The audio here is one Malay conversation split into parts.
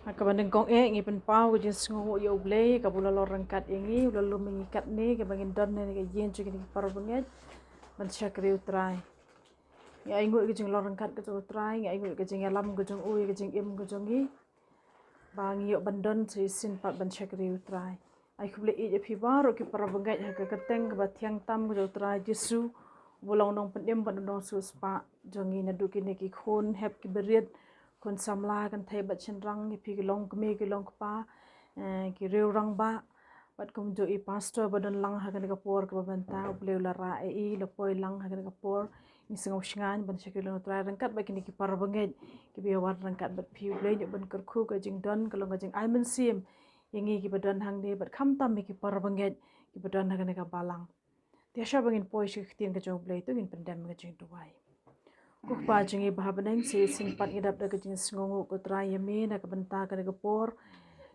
Kabanding kong ngi penpau ke jenis ngau ya ublei kabula lorangkat ingi ulalu mengikat ni kabangin don ni ke jen cuci ni parbanget mencakri utrai ya ingut ke jeng lorangkat ke utrai ya ingut ke jeng alam ke jeng ui ke jeng im ke jeng i bang yok bandon sin pat mencakri utrai ai kuble i je pibaru ke parbanget ha ke keteng ke batiang tam ke utrai jesu bulong nong pendem pendong suspa jongi na duki ni ki khon hep ki beriat kon samla kan thai bat chen rang ki phi long kme ki long pa ki reu rang ba bat kum jo i pastor badan lang ha kan ka por ka banta uble la ra e la poi lang ha kan ka por ni singo shingan ban shakil no tra rang kat ba ki par banget ki bi war rang kat bat phi uble ni ban kar khu ka jing don ka long ka jing ai man sim yangi ki badan hang de bat kham tam ki par banget ki badan ha kan ka balang dia sha bangin poi shi khtin ka jo uble to gin pandem ka jing tuai Kukpa jengi bahabaneng si simpat ngidap daga jeng sengongu ko tra yame na kabanta ka nagapor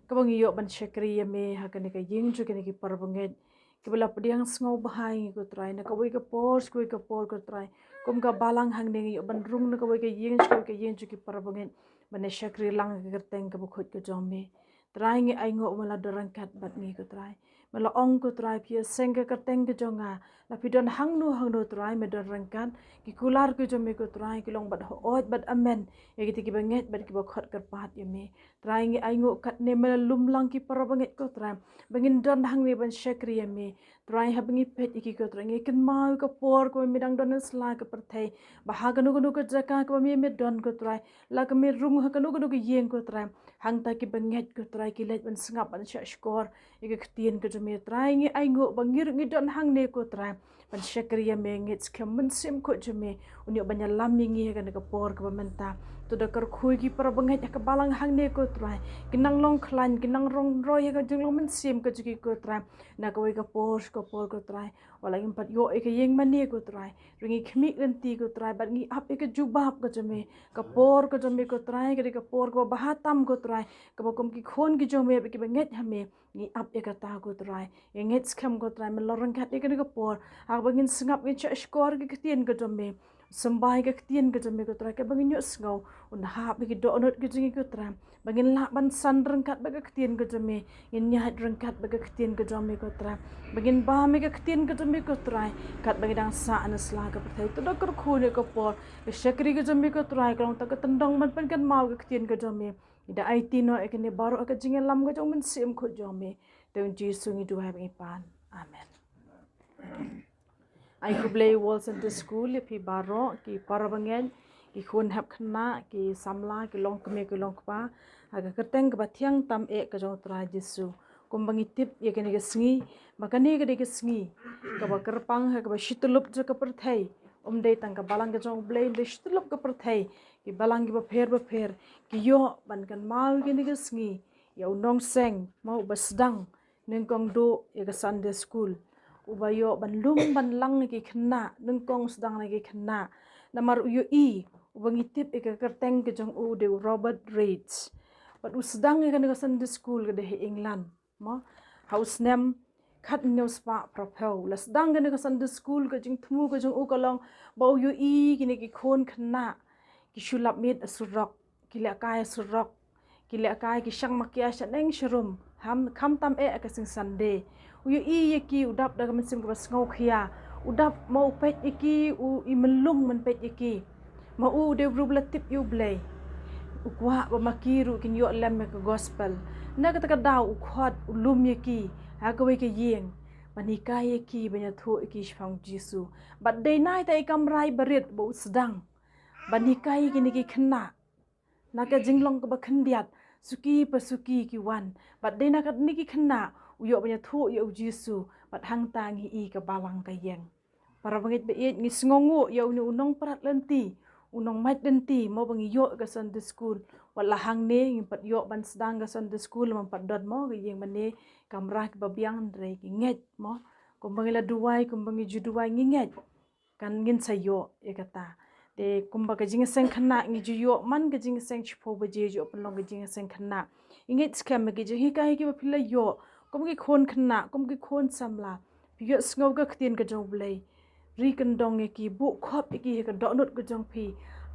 kabang iyo ban syakri yame ha ka naga ying ju ka nagi parbanget kibala padiang sengau bahai ko tra na kawai ka por ko tra kum ka balang hang ngi iyo ban rung na kawai ka ying ju ki parbanget ban syakri lang ka gerteng ka bukhut ka jome tra ngi ai ngo mala dorangkat bat ngi ko tra mala ong ko tra pia sengka kerteng ke jonga la pidon hang no tra me dorangkat ki kular ko jome ko trai ki long bat hoot bat amen ya ki ki banget bat ki bakhot ker pat ya me trai ngi ai ngo kat ne mel lum lang ki par banget ko trai bangin don hang ne ban syakri ya me trai ha bangi pet ki ko trai ngi ken mau ko por ko mi dang don sla ke perthai bah ga nu ko jaka ko me don ko trai la ke me rung ha nu yeng ko trai hang ta ki banget ko trai ki let ban sngap ban sha skor ya ki ktien ko jome trai ngi ai ngo bangir ngi don hang ne ko trai ban syakri ya me ngi skam sim ko jeme unyo banya lamingi ka nagapor ka bamenta to da kar khui ki par bangai ka balang hang ne ko trai kinang long khlan kinang rong roy ka jeng long men sim ka juki ko trai na ka wai ka por ko trai wala im pat yo e ka yeng mani ko trai ringi khmi lenti ko trai bat ngi ap e ka jubab ka jame ka por ka jame ko trai ka por ko bahatam ko trai ka bakom ki khon ki jome ki banget hame ngi ap e ka ta ko trai nget skam ko trai melorang kat e ka por ak bangin sngap ngi cha skor ki tien ka jome sambai ka tien ka jame ko trai ka bangin yo sngau un ha bi ki do not ki jingi ko trai bangin la ban san rengkat ba ka tien ka jame in nyahat rengkat ba ka tien ka jame ko trai bangin ba me ka tien ka jame ko trai kat bangin dang sa anas la ka perthai to dokar khune ko por ka syakri ka jame ko trai ka ta ka tendong man pan kan mau ka tien ka jame ida ai tino e kene baro ka jingi lam ka jong men sim ko jame te jisu ngi du ha bi pan amen ai kublei wall center school pi baro ki parabangen ki khun hap khna ki samla ki long kme ki long pa aga kerteng ka bathiang tam e ka jong tra jesu kumbangi tip ye kene ke sngi makane ke sngi ka ba kerpang ha ka ba shitulup je ka perthai dei tang ka balang ka jong blei de shitulup ka perthai ki balang ki ba pher ki yo ban kan mau kene ke sngi ya unong seng mau basdang nengkong do ye ka sunday school ubayo ban lum ban lang ki khna nengkong sedang lagi khna namar uyu i ubangi tip e ka kerteng ke jong u de Robert Reid but u sedang ke ka Sunday school ke de England mo house name khat news pa propel la sedang ke ka Sunday school ke jing thmu ke jong u ka long ba uyu i ki ne ki khon khna ki shulap mit asurok ki la kai asurok ki la kai ki shang makia shaneng shrum ham kham tam e ka sing Sunday uyu i ki udap da men sim ka ngau khia udap mau pet iki u imelung men pet iki mau de rubla tip you blay ukwa ba makiru kin yo lem ka gospel na ka daw ukhot ulum iki ha ka we ke yeng panika iki banya thu iki shang jisu but day night ai kamrai barit bo sedang panika iki ni ki khna na ka jinglong ka ba khandiat suki pasuki ki wan but day na ka ni ki khna uyo banya thu yo jisu but hang tangi i ka balang ka yeng para bangit be ngi sngongu yo ni unong parat lenti unong mat lenti mo bangi yo ka Sunday school wala hang ne ngi pat yo ban sedang ka Sunday school man pat dot mo ka yeng mane kamra ka babiang ndre ki nget mo kumbangi la duwai kumbangi juduwai ngi nget kan ngin sayo e kata de kumba ka jing seng khna ngi ju yo man ka jing seng chpo ba je jo pan long ka jing seng khna inget scam ka je hi ka hi ki ba phila yo kum ki khon khna kum ki khon samla yo sngo ka khtien ka jo blai ri kan dong ki bu khop ki ka do not ka jong phi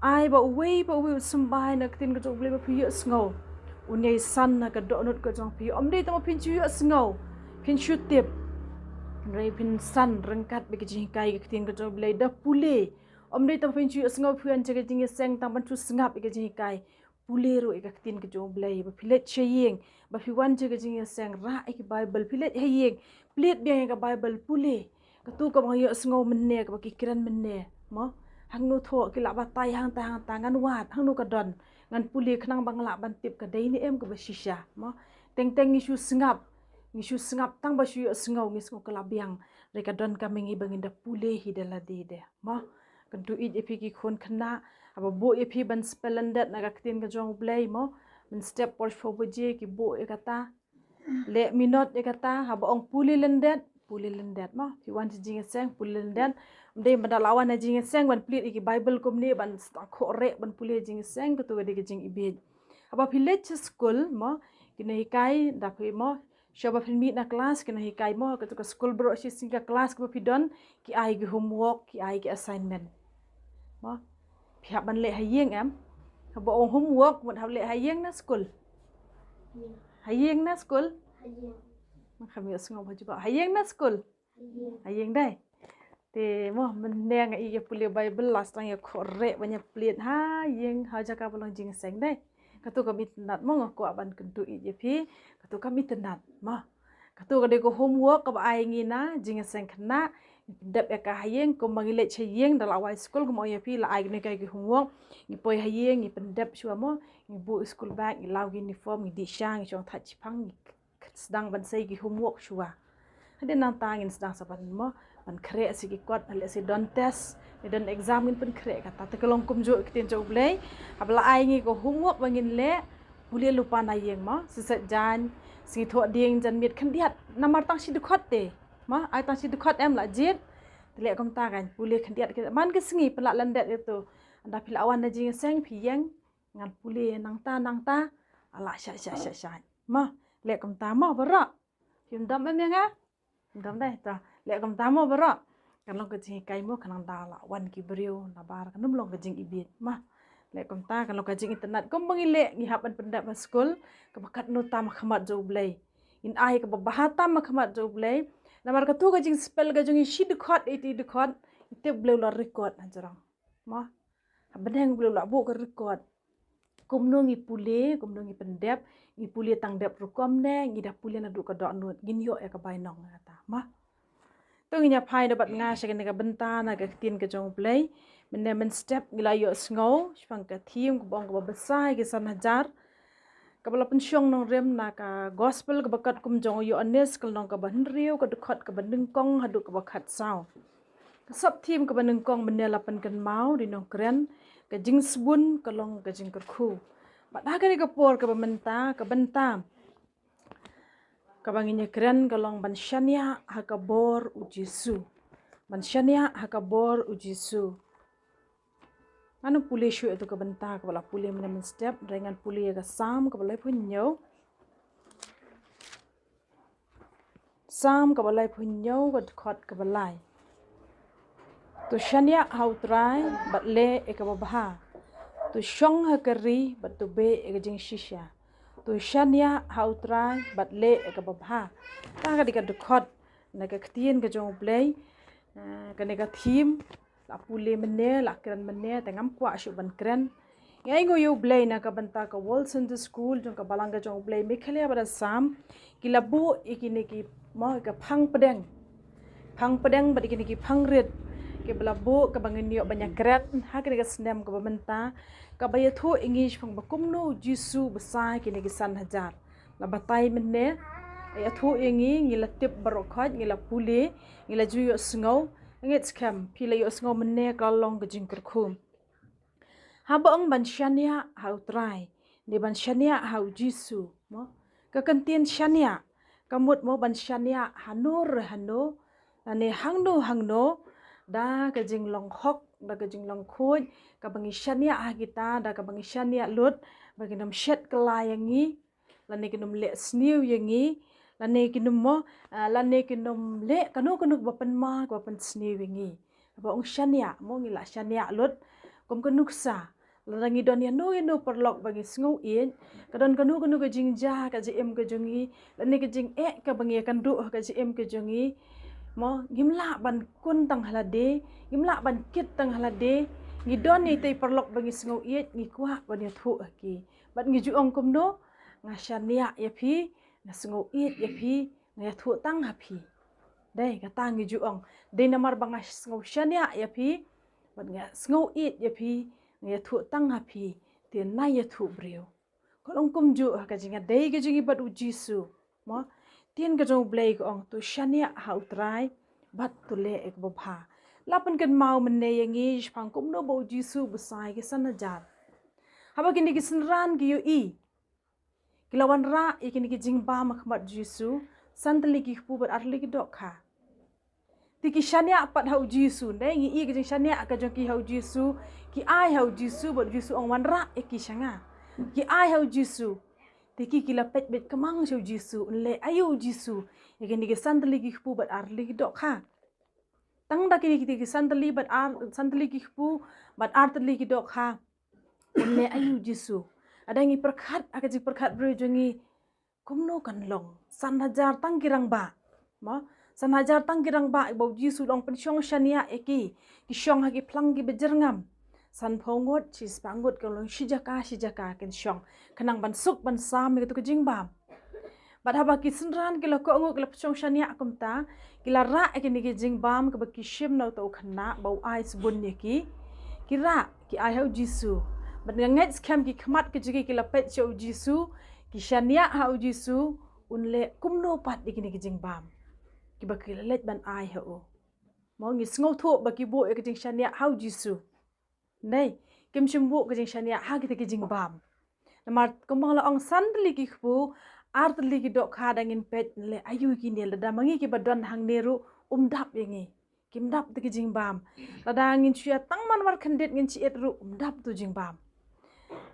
ai ba we sambai na khtien ka jo blai ba phi yo sngo unyai san na ka do not ka jong pi om dei tamo phin chu asngau phin chu tip rei phin san rengkat be jing kai ka tin ka jong blai da pule om dei tamo phin chu asngau phuan che ka jing seng tang ban chu sngap be jing kai pule ro ka tin ka jong blai ba philet cheyeng ba phi wan che ka jing seng ra ki bible philet hayeng plet be ka bible pule ka tu ka bang yo asngau menne ka ki kiran menne mo hang nu tho ki la ba tai hang ta ngan wat hang nu ka don ngan puli khnang bangla ban tip ka dei ni em ka ba shisha mo teng ngi shu sngap tang ba shu sngau ngi sngau kala biang re ka don ka mengi bangin da pule hi de la de mo kan tu it epi ki khon khna aba bo epi ban spelendet na ka tin ka jong play mo min step por fo bo je ki bo e kata le minot e kata haba ong puli lendet mo fi wan ti jing seng puli lendet de banda lawan na jing seng ban plit ki bible kom ni ban kho re ban puli jing seng to de jing ibe aba village school mo kina hikai da phi mo shoba fin mi na class kina hikai mo ka to school bro si singa class ko fi don ki ai ki homework ki ai ki assignment mo phi ban le hayeng am haba ong homework mon hab le hayeng na school hayeng na school mà khami asngo baju ba hayeng na school hayeng dai te mo men neng i puli bible last tang ya khore banya plit ha yeng ha jaka bolong jing seng dai katu ka mit nat mo ko ban kuntu i phi katu ka mit nat ma katu ka de ko homework ka ai ngi na jing seng khna dep ka hayeng ko mangile che yeng dal awai school ko mo ya phi la ai ne ka ki homework ni poi hayeng ni pendep shua mo ni bu school bag ni law uniform ni di shang chong thach phang sedang ban sei ki homework shua hade nang tangin sedang saban mo ban kre si ki kwat ale si don test ni don examine pen kre kata te kelong kum jo kitin jo blai habla ai ngi ko homework bangin le bule lupa na yeng mo si set jan si tho ding jan mit khan diat namar tang si dukhot te ma ai tang si dukhot em la jit le kom ta kan bule khan diat man ke singi pela landet itu anda pila awan na jing seng pi yeng ngan bule nang ta ala sha ma le kom ta mo bara him dam em nga dam dai ta le kom ta mo bara kan long ka jing kai mo kan da la wan ki brio na bar kan long ka jing ibit ma le kom ta kan long ka jing internet kom bangi le ngi haban pendak ba school ka bakat no ta ma khamat jo blai in ai ka bahata ma khamat jo blai na mar ka tu ka jing spell ka jing shi de khot iti de khot te blai la record na jarang ma haban blai la bo ka record kum no ngi pule kum no ngi pendep ngi pule tang dep rukom ne ngi da pule na du ka do nut gin yo e ka bai nong ta ma to ngi nya phai da bat nga se ka benta na ka tin ka jong play men step ngi la yo sngo spang ka thim ko bong ko besai ki san hajar ka bala pensyong nong rem na ka gospel ka bakat kum jong yo anes kal nong ka ban riu ka dukhot ka ban ning kong hadu ka bakat sao ka sap thim ka ban ning kong men la pan kan mau di nong kren ka jing sbun ka long ka jing ka khu ba da ka por ka benta ka banginya kren ka long ban shania ha ka bor u jisu ban shania ha ka bor u jisu anu pule shu itu ka benta ka bala pule men step dengan pule ka sam ka balai punyo sam ka balai punyo ka khot ka balai tu shania hau trai bat le e ka baha tu shong ha kari bat tu be e ka jing shisha tu shania hau trai bat le e ka baha ta ka dika dukhot na ka ktien ka jong play ka ne ka thim la pule mene la kran mene ta ngam kwa shu ban kran ngai ngo yo play na ka banta ka wall center school jong ka balanga jong play me khale ba sam kilabu ikine ki mo ka phang pedeng ba ikine ki phang red ke belabu ke bangin yo banyak kret ha ke ga snem ke bamenta ka baya thu english phang bakum no jisu besai ke ni san hajar la batai menne ya thu engi ngila tip barokhot ngila pule ngila ju yo sngo ngit scam pile yo sngo menne ka long ke jing khum ha bang ban shania hau trai ni ban shania hau jisu mo ka kantin shania kamut mo ban shania hanur hano ane hangno da ka jing long hok da ka jing long khoj ka bangi shania agita da ka bangi shania lut bagi nam shet kalayangi lane kinum le sniu yangi lane kinum mo lane kinum le kanu bapan ma bapan sniu yangi ba ong shania mo ngila shania lut kom kanuksa Larangi don ya no perlok bagi sngau in kadon kanu ke jing ja ka em ke jongi lani ke jing ka bangi kan du ka em ke jongi mo gimla ban kun tang halade gimla ban kit tang halade ngi don ni te perlok bagi sngau in ngi kwa ban ya thu ki bat ngi ju ong kum no nga shania ya phi nga sngau in ya phi nga thu tang ha phi dai ka tang ngi ju ong de namar banga sngau shania ya phi bat nga sngau in ya phi nge thu tang ha phi tiền nay ya thu breu kolong kum ju ka jinga dei ke jingi bat u jisu mo tiền ka jong blai ko ong tu shania ha utrai bat tu le ek bo pha lapan kan mau men ne yangi phang kum no bo jisu besai ke sana jar haba kini ki sinran ki yo i kilawan ra ikini ki jing ba makmat jisu santali ki pu bat arli ki dok kha tiki shania pat hau jisu dai ngi i ke shania ka jong ki hau jisu ki ai hau jisu bot jisu ong wan ra eki shanga ki ai hau jisu tiki kila pet bet kamang shau jisu le ayu jisu ikini ki santali ki pu bat arli ki dok kha tang da kini ki santali ki pu bat arli ki dok kha le ayu jisu ada ngi perkhat aka ji perkhat bro jongi kumno kan long san hajar tang kirang ba ma san hajar tang kirang ba bo jisu long pen shong shania eki ki shong ha ki plang ki bejerngam san phongot chi spangot ka long shijaka ken shong kanang ban suk ban sam me to jing bam bat haba ki sinran ki la ko ngok la shong shania akumta ki la ra eki ni ki jing bam ka ba ki shim no to khana bo ai subun ne ki ra ki ai hau jisu bat nganget scam ki khmat ki jigi ki la pet show jisu ki shania hau jisu unle kumno pat ikini ki jing bam ki ba ki let ban ai hau mo ngi sngo tho ba ki bo ek jing shania hau jisu nei kim chimbu ki jing shania ha ki jing bam namar kumang la ong sandli ki khbu artli ki dok kha dangin pet le ayu ki ne la damangi ki badon hang neru umdap yengi kimdap ki jing bam la dangin chuya tangman war khandet ngin chi etru umdap tu jing bam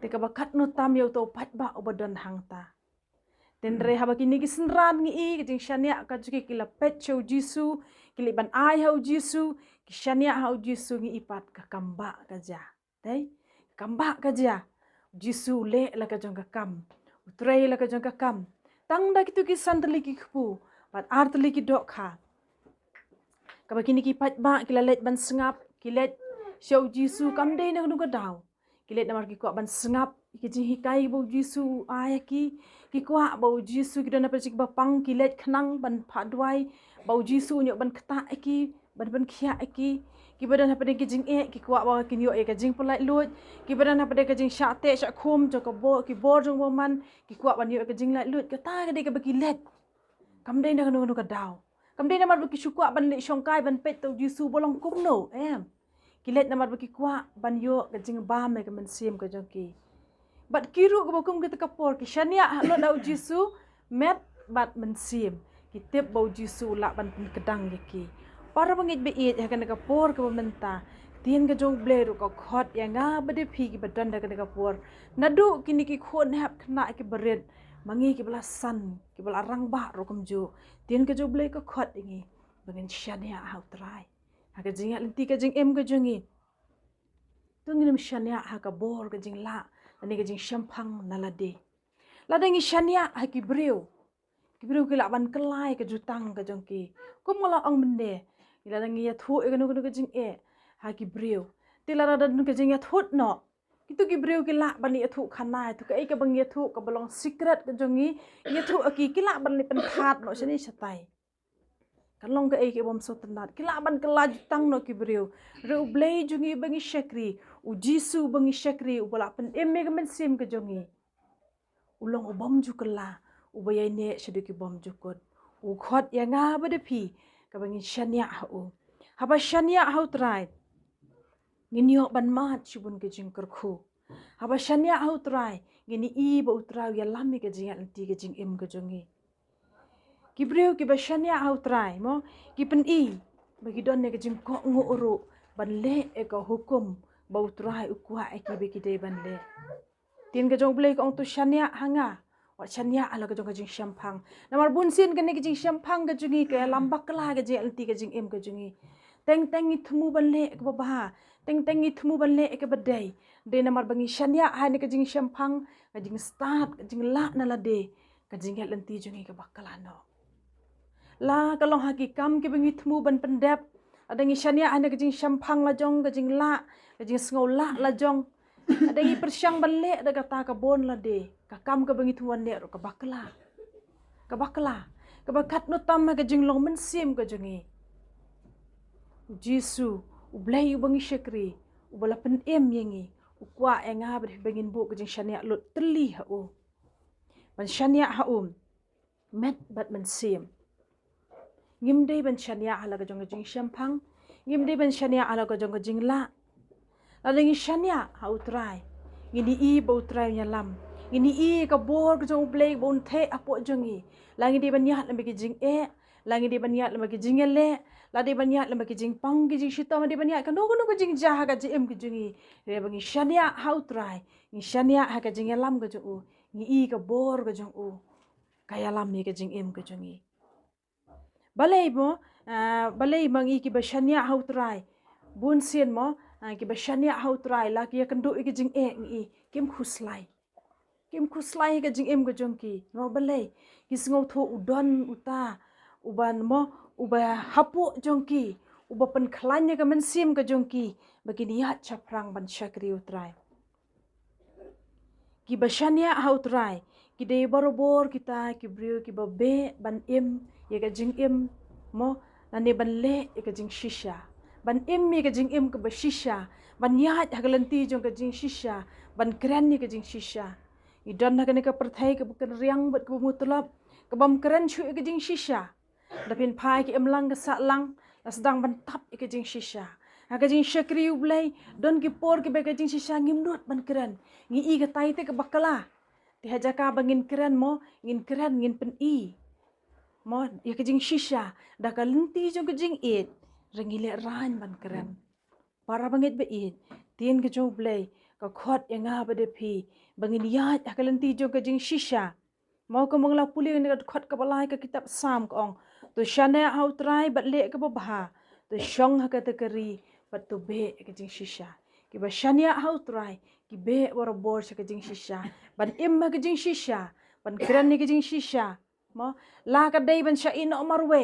teka bakat no tam yo to pat ba obadon hangta den re haba kini ki sinran ngi i ki jing shania ka juki ki la pet show jisu ki li ban ai hau jisu ki shania hau jisu ngi ipat ka kamba ka ja dai kamba ka ja jisu le la ka jong ka kam utrei la ka jong ka kam tang da ki tu ki sandli ki khpu bat artli ki dok kha ka ba kini ki pat ba ki la let ban sngap ki let show jisu kam dei na nu ka daw kilet namar ki kwa ban sengap ki jing hikai bo jisu ayaki ki kwa bo jisu ki dona pajik ba pang kilet khnang ban phadwai bo jisu nyo ban khata aki ban khia aki ki badan hapade ki jing ki kwa ba ki nyo ka jing polai lut ki badan hapade ka jing sha te sha khum jo ka bo ki bor jong bo man ki kwa ban nyo ka jing lai lut ka ta ka de ka ba ki let kam dei na no ka daw kam dei namar ki shukwa ban le shongkai ban pet to jisu bolong kum no em kilet namar baki kwa ban yo ka jing ba me ka man sim ka jongki bat kiru ka bokum ka kapor ki shania lo dau jisu met bat man sim ki tep bau jisu la ban kedang ki para bangit be it ha ka kapor ka menta tien ka jong bleru ka khot ya nga bade phi ki badan da ka kapor nadu kini ki khon hap khna ki beret mangi ki bala san ki bala rang ba ro kum ju tien ka jo ble ka khot ingi bangin shania ha trai haka jing linti ka jing em ka jungi tungin shania haka bor ka jing la ani ka jing shampang nalade ladangi shania haki breu ki la ban kelai ka jutang ka jongki kumala ang mende iladangi ya thu e ka jing haki breu tilara dan ka jing ya thut no itu ki breu ki la ban ya thu khana tu ka ka bang ya thu ka balong secret ka jongi ya thu aki ki la ban li pen khat no shani satai kalong ka ke bom so tanat kila ban kala jutang no ki breu re blei jungi bangi shakri u jisu bangi shakri u bala pen emme ka men sim ka jongi ulong u bom ju kala u bayai ne shadu ki bom ju kot u khot ya nga bade phi ka bangi shania u haba shania hau trai nginyo ban mat chibun ke jing kerkhu haba shania hau trai ngini i ba utrau ya lami ka jing anti ka jing em ka jongi ki breu ki bashania hau trai mo ki pen i bagi don ne ka jing ko ngo uru ban le e ka hukum bau trai ukwa e ki be ki de ban le tin ka jong ble ka ong tu shania hanga wa shania ala ka jong ka jing shampang namar bun sin ka ne ka jing shampang ka jungi ka lambak la ka jing anti ka jing em ka jungi teng i thumu ban le ka ba teng itmu banle ke badai de namar bangi shania hani ka jing shampang ka jing start ka jing la na la de ka jing lenti jungi ka bakalano la kalong haki kam ke bangi itmu ban pendap ada ngi shania hani ka jing shampang la jong ka jing la ka jing sngo la jong ada ngi persyang banle da kata ka bon la de ka kam ka bangi tuan le ka bakala ka bakat no tam ka jing long men sim ka jungi Jisu ublay bangi syakri ubala pen yengi ukwa enga bangin bu ka jing shania lut teli ha u ban shania ha met bat men sim ngimde ban shania ala ka jing shampang ngimde ban shania ala ka jing la adangi shania ha utrai ngini I ba utrai nyalam ngini I ka bor ka jong blay bon the apo jongi langi di ban yat lambe ki jing langi di ban yat lambe ki jing le la di ban yat lambe ki jing pang ki jing shita ma di ban yat ka no ka jing jah ka jim ki jungi re bangi shania ha utrai ni shania ha ka jing lam ka jong ngi I ka bor ka jong kaya lam ni ka jing ka jungi balai mangi ki ba shania ha utrai bun sien mo ki ba shania ha utrai la ki kan do ki jing ngi kim khuslai ka jing ka jong ki no balai ki sngo tho udon uta uban mo uba hapu jong ki uba pen khlanya ka mensim ka jong ki bagini ya chaprang ban shakri utrai ki ba shania ha utrai ki de borobor kita ki brio ki ba be ban ye ka jing mo nane ban le ye ka jing shisha ban ye ka jing ka ba shisha ban ya hagalanti jong ka jing shisha ban kren ni ka jing shisha idon na ka perthai ka bukan riang bat ka mutulap ka bam kren chu ka jing shisha dapin pai ki lang ka sa lang sedang ban tap ka jing shisha ka jing shakri ublai don ki por ki ba ka jing shisha ngimdot ban kren ngi I ka tai te ka bakala ti haja ka bangin kren mo ngin kren ngin pen I mo ya ka jing shisha da ka lenti jong ka jing rengile ran ban kren para bangit ba tin ka jong blai ka khot nga ba de phi bangin ya ka lenti jong ka jing shisha mau ka mangla puli ni ka khot ka balai ka kitab sam ka ong to shana how try but le ka ba to shong ha ka te kari but to be ka jing shisha ki ba shania how try ki be bor bor ka jing shisha ban ka jing shisha ban kran ni ka jing shisha mo la ka dai ban sha ino marwe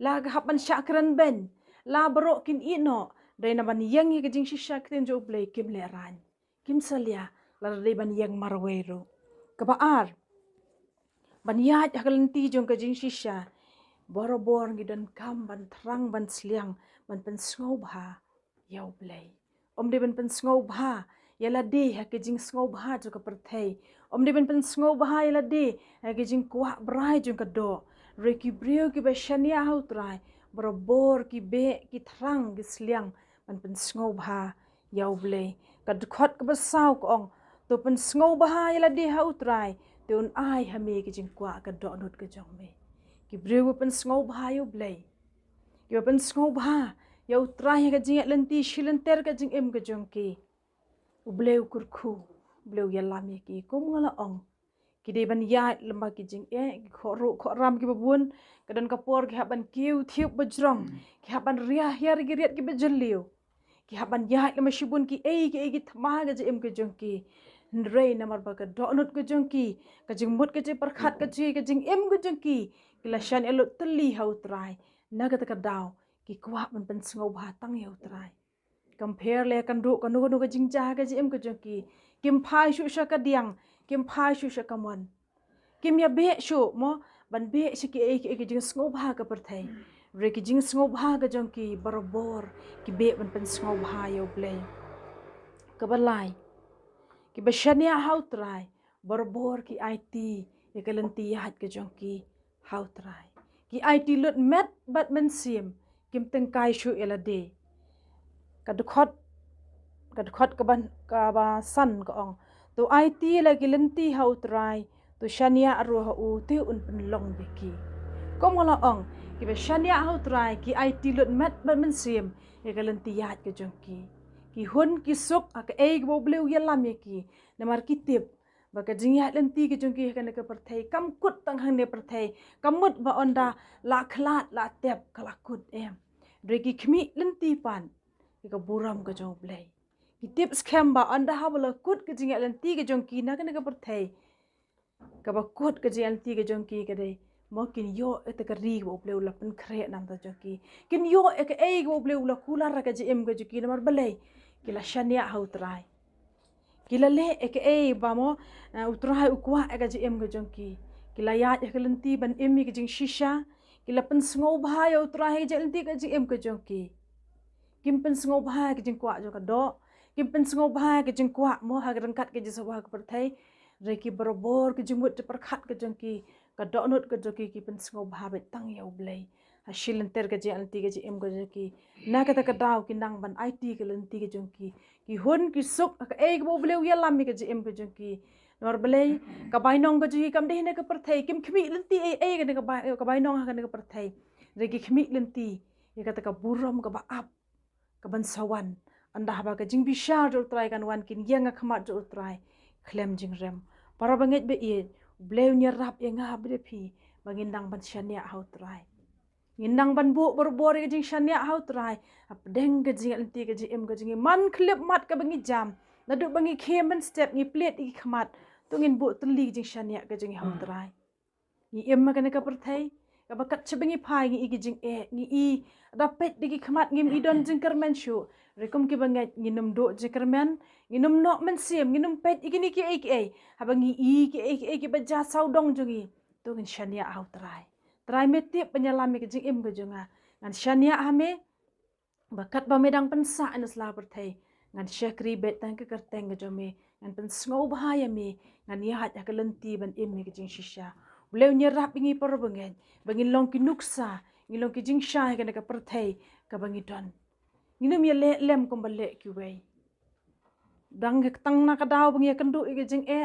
la ka hapan sha kran ben la bro kin ino dai na ban yang ka jing shisha ken jo blai kim le ran kim salia la dai ban yang marwe ro ka ba ar ban ya hakalenti jong ka jing shisha borobor ngidan kam ban terang ban sliang ban pen sngow bha yaw blai de ban pen sngow bha yala de ha ke jing sngow bha jo ka perthei de ban pen sngow bha yala de ha ke jing kwa brai jong ka do reki brio ki ba shania ha utrai borobor ki be ki terang ki sliang ban pen sngow bha yaw blai ka khot ka ba saw ko ong to pen sngow bha yala de ha utrai Tiun ai hame ki jing kwa ka do not ka jong me ki brew pen sngow bha yo blai ki pen sngow bha yo trai ka jing lenti shilenter ka jing ka jong ki u bleu kurkhu bleu yalla me ki kom ngala ong ki de ban ya lamba ki jing ki kho ram ki babun ka dan ka por ki haban kiu thiu bajrong ki haban ria hiar ki riat ki bajliu ki haban ya lama shibun ki ki thma ga jing ka jong ki Nrei namar ba ka donut ka jongki ka jing mut ka jing perkhat ka jing ka jongki kila shan elo teli hau trai naga ka daw ki kwa man pen sngow ba tang hau trai compare le kan du ka nu ka jing ja ka jing ka jongki kim phai shu sha ka diang kim phai shu sha ka mon kim ya be shu mo ban be shi ki jing sngow ba ka perthai re ki jing sngow ba ka jongki barobor ki be man pen sngow ba yo play ka balai ki bashania how try borbor ki IT ye kalenti hat ke jongki how try ki IT lut met bat men sim kim teng kai shu elade kadkhot ka ban ka ba san ko ong to IT la ki lenti how try to shania aru ha u te un pen long beki kom ngala ong ki bashania how try ki IT lut met bat men sim ye kalenti hat ke jongki ki hun ki suk ak bo bleu yalam ki namar kitip baka jingya lenti ki jongki kan ka perthai kam kut tang hang ne perthai kamut ba onda la khlat la tep kala kut em reki khmi lenti pan ka buram ka jong blay ki tips khamba anda habala kut ka jing alanti ka jong ki na ka perthai ka ba kut ka jing alanti ka jong ki ka dei mo kin yo eta ka ri bo bleu la pen khre nam ta jong ki kin yo e ka ei bo bleu la kula ra ka ji em ka ju ki na mar balai ki la shania hau trai ki la le e ka ei ba mo utrai ukwa e ka ji em ka jong ki la ya e ka lanti ban em mi ka jing shisha ki la pen sngo bha yo utrai ka ji lanti ka ji em ka jong ki kim pen sngo bha ka jing kwa jo ka do kim pen sngo bha ka jing kwa mo ha ka rangkat ka ji so ha ka perthai re ki barobor ka jing mut par khat ka jong ki ka do not ka jo ki pen sngo bha be tang yo blai ha shilen ter ka ji anti ka ji em ka jo ki na ka ta ka daw ki nang ban it ka lanti ka jong ki hun ki suk ka e ka bo bleu ya lam mi ka ji em ka jong ki nor blai ka bai nong ka ji kam de na ka perthai kim khmi lanti e ka bai nong ha ka na ka perthai re ki khmi lanti ya ka ta ka burom ka ba ap ka ban sawan anda haba ka jing bisha jo trai kan wan kin yang khama jo trai klem jing rem para banget be ye bleu nya rap ye nga bre phi bangin dang ban shania hau trai ngindang ban bu bor ka jing shania hau trai ap deng ka jing anti ka jing em ka jing man klip mat ka bangi jam na du bangi khem ban step ni plate i khamat tungin bu tuli jing shania ka jing hau trai ni em ma ka na ka perthai ka bakat chabangi phai ngi gi jing e ngi i da pet digi khamat ngim i don jing kermen shu rekum ki bangai nginum do jing kermen nginum no men sim nginum pet igini ki e habangi i ki baja sau dong jungi to ngin shania au trai me tip penyalam ki jing em go junga ngan shania hame bakat ba medang pensa anas la perthai ngan shakri bet tang ka kerteng go jome ngan pen sngo bahaya me ngan ya hat ka lenti ban em mi ki jing shisha bleu nyerap ingi por bangen bangin long ki nuksa ngilong ki jing sha ka na ka perthai ka bangi don nginum ye le lem ko balle ki wei dang tang na ka daw bangi kan du ki jing e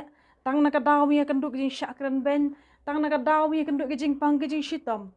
tang na ka daw mi kan du ki jing shakran ben tang na ka daw mi kan du ki jing pang ki jing shitom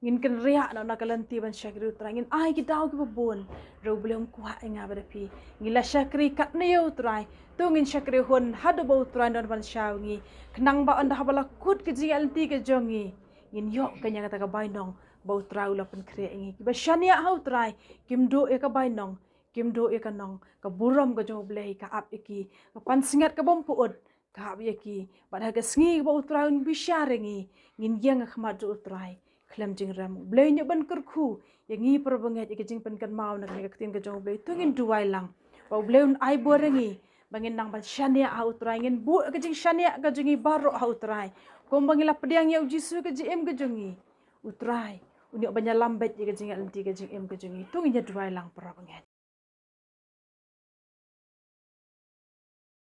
ngin kan ria na ka lanti ban shakri utrangin ai ki daw ki bon ro blem kwa nga ba pi ngila shakri kat ne yo trai tungin shakri hun hadu bo trai don ban shawngi knang ba anda habala kut ki jing alti ke jongi ngin yo kanya ka bai nong bo trau la pen kre ngi ki ba shania hau trai kim do e ka bai nong kim do e ka nong ka buram ka jo blei ka ap iki ka pan singat ka bom puot ka ap iki pada ka sngi bo trau bi sharengi ngin yang khma jo trai klem jing ram blei nyo ban kurkhu yangi per banget iki jing pen kan mau na ka tin ka jo blei tungin duai lang bo blei ai borengi bangin nang ban shania hau trai ngin bu ka jing shania ka jingi baro hau trai kom bangila pediang ya jisu ka jim ka jungi utrai uni banya lambet ka jing anti ka jing em ka jungi tungi nya duai lang para banget